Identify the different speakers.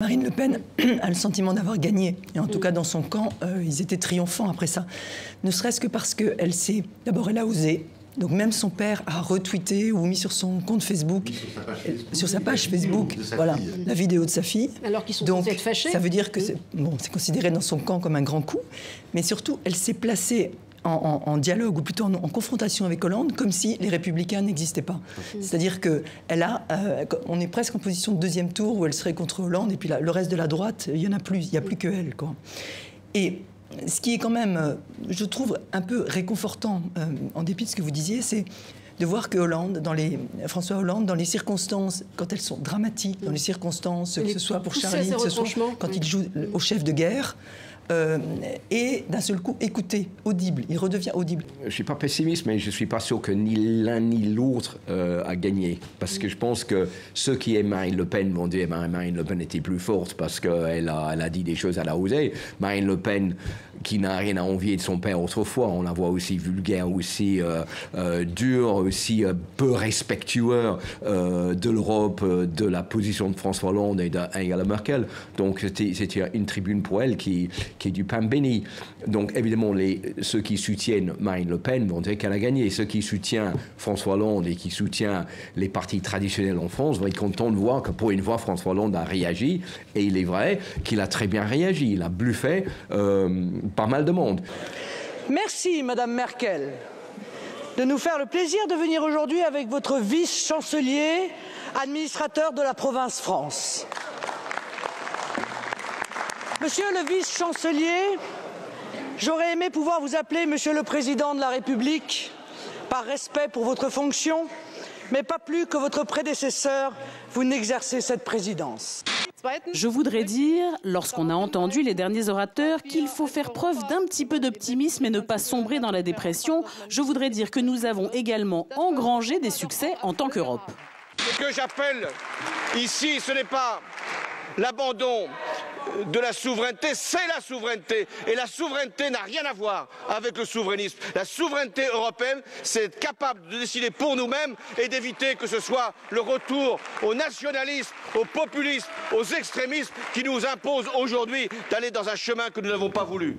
Speaker 1: Marine Le Pen a le sentiment d'avoir gagné. Et en tout cas, dans son camp, ils étaient triomphants après ça. Ne serait-ce que parce qu'elle s'est... D'abord, elle a osé. Donc même son père a retweeté ou mis sur son compte Facebook, sur sa page Facebook, voilà, la vidéo de sa fille.
Speaker 2: Alors qu'ils sont
Speaker 1: donc,
Speaker 2: censés être fâchés.
Speaker 1: Ça veut dire que c'est considéré dans son camp comme un grand coup. Mais surtout, elle s'est placée en dialogue, ou plutôt en confrontation avec Hollande, comme si les Républicains n'existaient pas. C'est-à-dire qu'on est presque en position de deuxième tour où elle serait contre Hollande, et puis le reste de la droite, il n'y en a plus, il n'y a plus que elle, quoi. Et ce qui est quand même, je trouve, un peu réconfortant, en dépit de ce que vous disiez, c'est de voir que François Hollande, dans les circonstances, quand elles sont dramatiques, dans les circonstances, que ce soit pour Charlie, que ce soit quand il joue au chef de guerre, et d'un seul coup écouté, audible, il redevient audible.
Speaker 3: Je ne suis pas pessimiste, mais je ne suis pas sûr que ni l'un ni l'autre a gagné. Parce que je pense que ceux qui aiment Marine Le Pen vont dire que Marine Le Pen était plus forte parce qu'elle a dit des choses, elle a osé. Marine Le Pen, qui n'a rien à envier de son père autrefois, on la voit aussi vulgaire, aussi dure, aussi peu respectueux de l'Europe, de la position de François Hollande et d'Angela Merkel. Donc c'était une tribune pour elle qui est du pain béni. Donc évidemment, ceux qui soutiennent Marine Le Pen vont dire qu'elle a gagné. Ceux qui soutiennent François Hollande et qui soutiennent les partis traditionnels en France vont être contents de voir que pour une fois, François Hollande a réagi. Et il est vrai qu'il a très bien réagi. Il a bluffé pas mal de monde.
Speaker 4: Merci, Madame Merkel, de nous faire le plaisir de venir aujourd'hui avec votre vice-chancelier, administrateur de la province France. Monsieur le vice-chancelier, j'aurais aimé pouvoir vous appeler Monsieur le Président de la République, par respect pour votre fonction, mais pas plus que votre prédécesseur, vous n'exercez cette présidence.
Speaker 5: Je voudrais dire, lorsqu'on a entendu les derniers orateurs, qu'il faut faire preuve d'un petit peu d'optimisme et ne pas sombrer dans la dépression, je voudrais dire que nous avons également engrangé des succès en tant qu'Europe.
Speaker 6: Ce que j'appelle ici, ce n'est pas l'abandon de la souveraineté, c'est la souveraineté. Et la souveraineté n'a rien à voir avec le souverainisme. La souveraineté européenne, c'est être capable de décider pour nous-mêmes et d'éviter que ce soit le retour au nationalisme, au populisme, aux extrémismes qui nous imposent aujourd'hui d'aller dans un chemin que nous n'avons pas voulu.